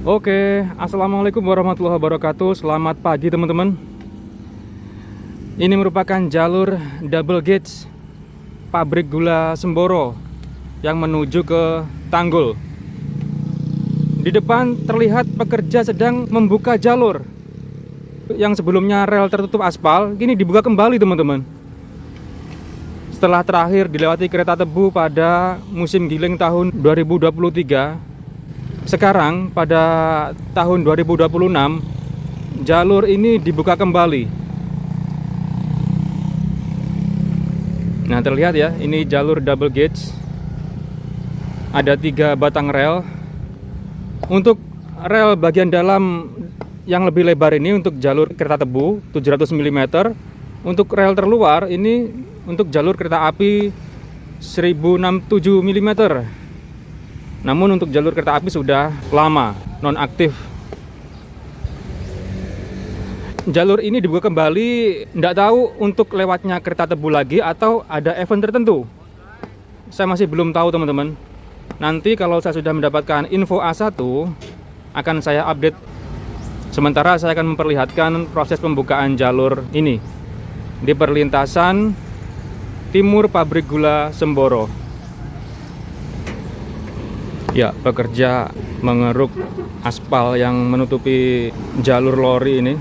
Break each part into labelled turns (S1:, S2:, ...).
S1: Oke, assalamualaikum warahmatullahi wabarakatuh. Selamat pagi teman-teman. Ini merupakan jalur double gauge pabrik gula Semboro yang menuju ke Tanggul. Di depan terlihat pekerja sedang membuka jalur. Yang sebelumnya rel tertutup aspal, kini dibuka kembali teman-teman. Setelah terakhir dilewati kereta tebu pada musim giling tahun 2023, sekarang pada tahun 2026 jalur ini dibuka kembali. Nah, terlihat ya, ini jalur double gauge. Ada 3 batang rel. Untuk rel bagian dalam yang lebih lebar ini untuk jalur kereta tebu 700 mm. Untuk rel terluar ini untuk jalur kereta api 1067 mm. Namun untuk jalur kereta api sudah lama nonaktif. Jalur ini dibuka kembali, tidak tahu untuk lewatnya kereta tebu lagi atau ada event tertentu. Saya masih belum tahu teman-teman. Nanti kalau saya sudah mendapatkan info A1 akan saya update. Sementara saya akan memperlihatkan proses pembukaan jalur ini di perlintasan timur pabrik gula Semboro. Ya, pekerja mengeruk aspal yang menutupi jalur lori ini.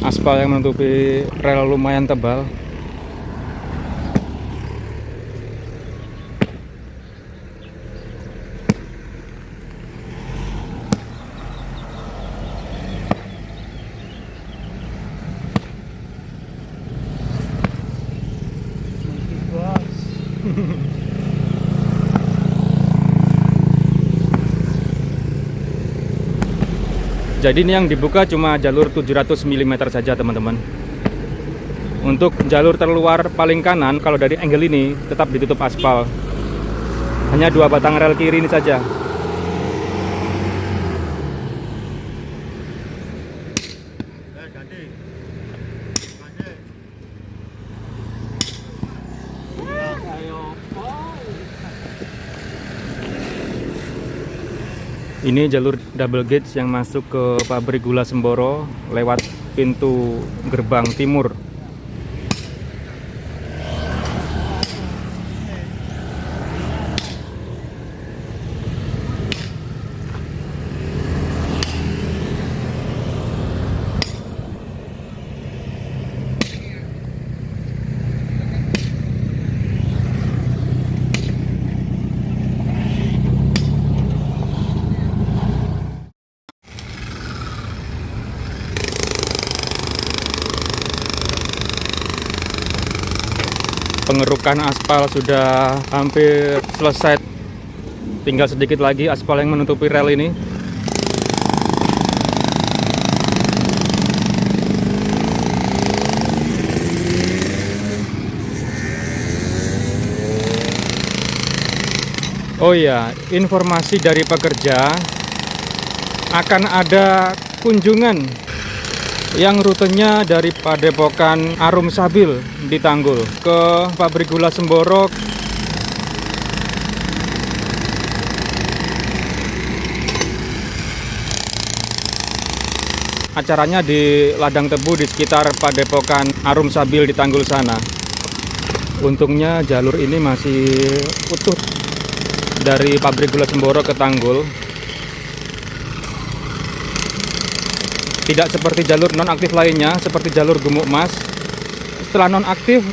S1: Aspal yang menutupi rel lumayan tebal. Jadi ini yang dibuka cuma jalur 700 mm saja teman-teman. Untuk jalur terluar paling kanan, kalau dari angle ini tetap ditutup aspal. Hanya 2 batang rel kiri ini saja. Ini jalur double gauge yang masuk ke pabrik gula Semboro lewat pintu gerbang timur. Pengerukan aspal sudah hampir selesai. Tinggal sedikit lagi aspal yang menutupi rel ini. Oh iya, informasi dari pekerja akan ada kunjungan yang rutenya dari Padepokan Arum Sabil di Tanggul ke pabrik gula Semboro. Acaranya di ladang tebu di sekitar Padepokan Arum Sabil di Tanggul sana. Untungnya jalur ini masih utuh dari pabrik gula Semboro ke Tanggul. Tidak seperti jalur nonaktif lainnya, seperti jalur Gumuk Mas. Setelah nonaktif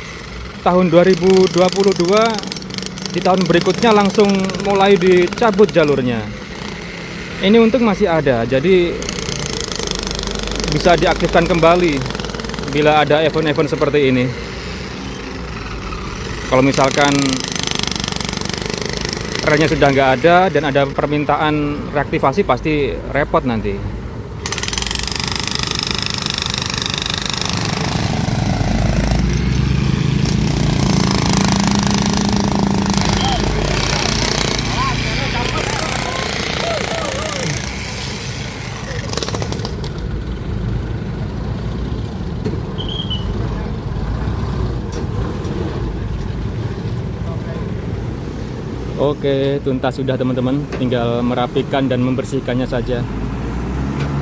S1: tahun 2022, di tahun berikutnya langsung mulai dicabut jalurnya. Ini untung masih ada, jadi bisa diaktifkan kembali bila ada event-event seperti ini. Kalau misalkan relnya sudah nggak ada dan ada permintaan reaktivasi, pasti repot nanti. Oke, tuntas sudah teman-teman, tinggal merapikan dan membersihkannya saja.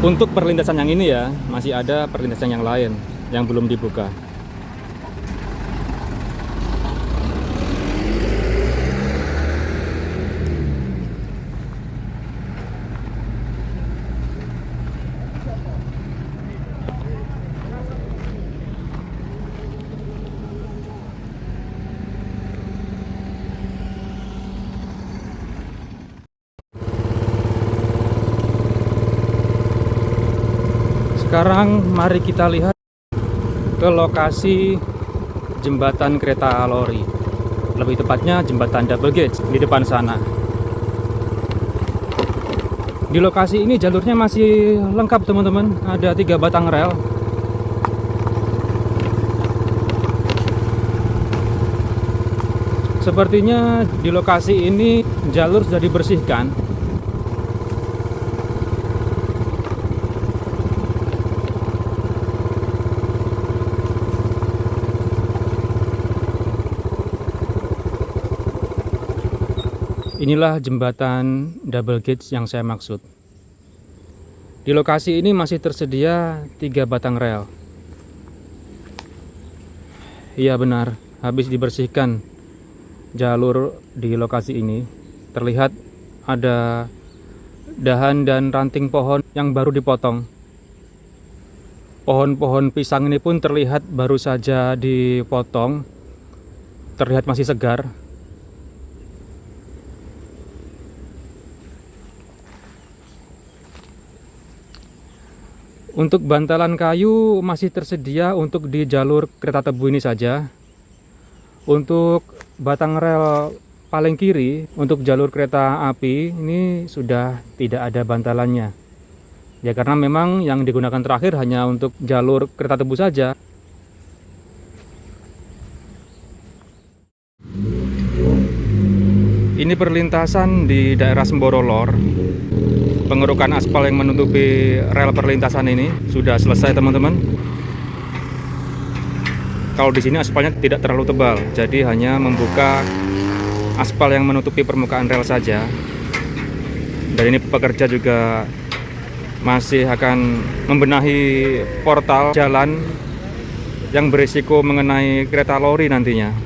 S1: Untuk perlintasan yang ini ya, masih ada perlintasan yang lain yang belum dibuka. Sekarang mari kita lihat ke lokasi jembatan kereta lori, lebih tepatnya jembatan double gauge di depan sana. Di lokasi ini jalurnya masih lengkap teman-teman, ada 3 batang rel. Sepertinya di lokasi ini jalur sudah dibersihkan. Inilah jembatan double gauge yang saya maksud. Di lokasi ini masih tersedia 3 batang rel. Iya benar, habis dibersihkan jalur di lokasi ini. Terlihat ada dahan dan ranting pohon yang baru dipotong. Pohon-pohon pisang ini pun terlihat baru saja dipotong. Terlihat masih segar. Untuk bantalan kayu masih tersedia untuk di jalur kereta tebu ini saja. Untuk batang rel paling kiri untuk jalur kereta api ini sudah tidak ada bantalannya. Ya karena memang yang digunakan terakhir hanya untuk jalur kereta tebu saja. Ini perlintasan di daerah Semboro Lor. Pengerukan aspal yang menutupi rel perlintasan ini sudah selesai teman-teman. Kalau di sini aspalnya tidak terlalu tebal, jadi hanya membuka aspal yang menutupi permukaan rel saja. Dan ini pekerja juga masih akan membenahi portal jalan yang berisiko mengenai kereta lori nantinya.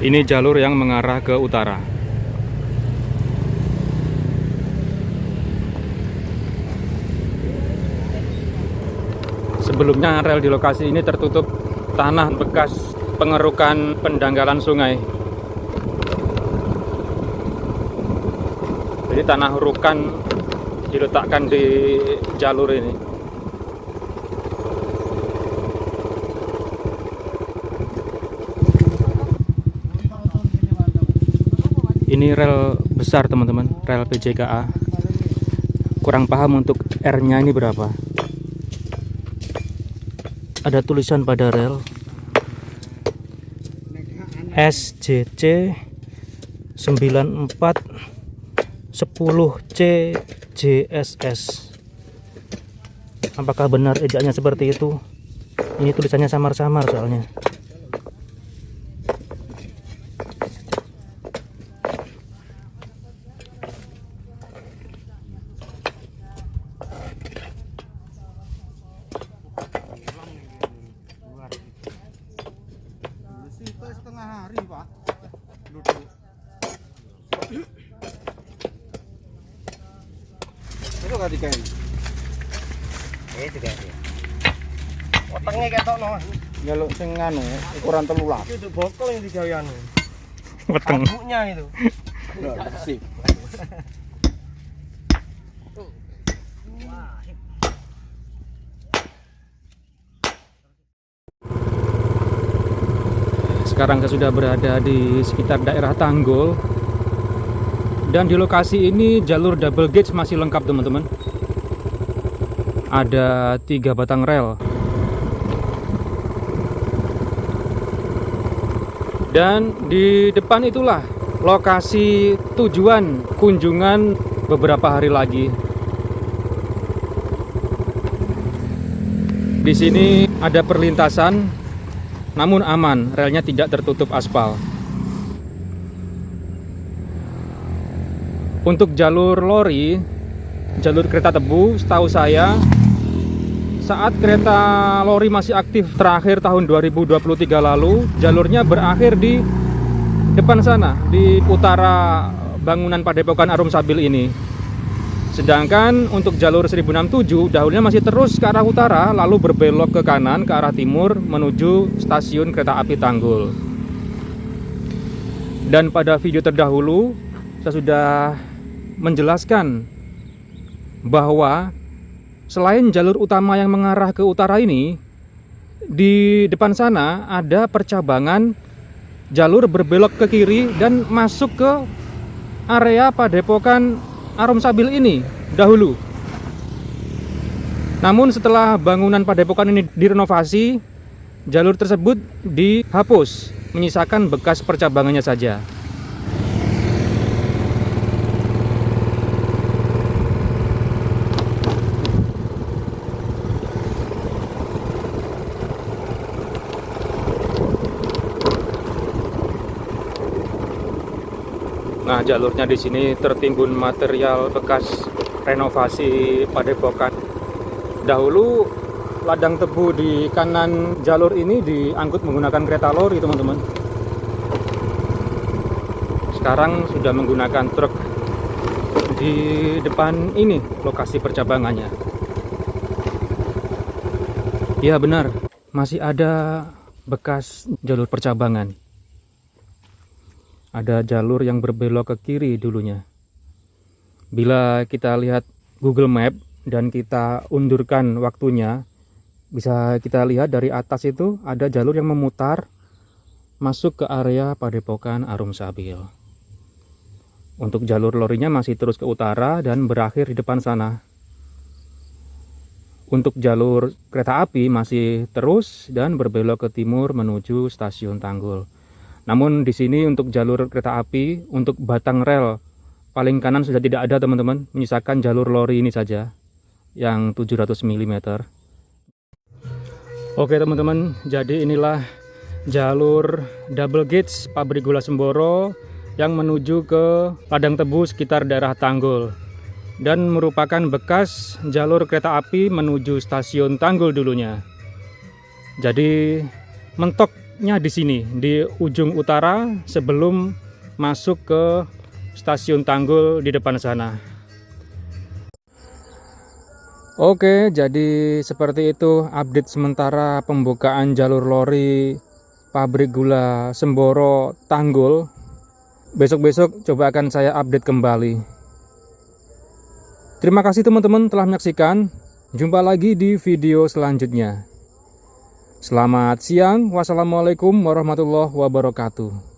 S1: Ini jalur yang mengarah ke utara. Sebelumnya rel di lokasi ini tertutup tanah bekas pengerukan pendanggalan sungai. Jadi tanah urukan diletakkan di jalur ini. Ini rel besar teman-teman, rel PJKA. Kurang paham untuk R-nya ini berapa. Ada tulisan pada rel SJC 94 10C JSS. Apakah benar ejaannya seperti itu? Ini tulisannya samar-samar soalnya.
S2: Setengah hari Pak duduk. Itu gak dikain.
S3: Itu kan. Wetenge ketok no.
S2: Nyeluk sing anu ukuran 13.
S3: Itu bokol yang digawean.
S1: Weteng.
S3: Buknya itu.
S2: Sip.
S1: Sekarang saya sudah berada di sekitar daerah Tanggul. Dan di lokasi ini jalur double gauge masih lengkap teman-teman. Ada 3 batang rel. Dan di depan itulah lokasi tujuan kunjungan beberapa hari lagi. Di sini ada perlintasan, namun aman, relnya tidak tertutup aspal. Untuk jalur lori, jalur kereta tebu, setahu saya saat kereta lori masih aktif terakhir tahun 2023 lalu, jalurnya berakhir di depan sana, di utara bangunan Padepokan Arum Sabil ini. Sedangkan untuk jalur 1067 dahulunya masih terus ke arah utara, lalu berbelok ke kanan ke arah timur menuju stasiun kereta api Tanggul. Dan pada video terdahulu saya sudah menjelaskan bahwa selain jalur utama yang mengarah ke utara ini, di depan sana ada percabangan jalur berbelok ke kiri dan masuk ke area Padepokan Arum Sabil ini dahulu. Namun setelah bangunan Padepokan ini direnovasi, jalur tersebut dihapus, menyisakan bekas percabangannya saja. Nah, jalurnya di sini tertimbun material bekas renovasi Padepokan. Dahulu ladang tebu di kanan jalur ini diangkut menggunakan kereta lori, teman-teman. Sekarang sudah menggunakan truk. Di depan ini lokasi percabangannya. Ya benar, masih ada bekas jalur percabangan. Ada jalur yang berbelok ke kiri dulunya. Bila kita lihat Google Map dan kita undurkan waktunya, bisa kita lihat dari atas itu ada jalur yang memutar masuk ke area Padepokan Arum Sabil. Untuk jalur lorinya masih terus ke utara dan berakhir di depan sana. Untuk jalur kereta api masih terus dan berbelok ke timur menuju stasiun Tanggul. Namun di sini untuk jalur kereta api, untuk batang rel paling kanan sudah tidak ada, teman-teman. Menyisakan jalur lori ini saja yang 700 mm. Oke teman-teman, jadi inilah jalur double gauge pabrik gula Semboro yang menuju ke ladang tebu sekitar daerah Tanggul, dan merupakan bekas jalur kereta api menuju stasiun Tanggul dulunya. Jadi mentoknya di sini, di ujung utara sebelum masuk ke stasiun Tanggul di depan sana. Oke, jadi seperti itu update sementara pembukaan jalur lori pabrik gula Semboro Tanggul. Besok-besok coba akan saya update kembali. Terima kasih teman-teman telah menyaksikan. Jumpa lagi di video selanjutnya. Selamat siang. Wassalamualaikum warahmatullahi wabarakatuh.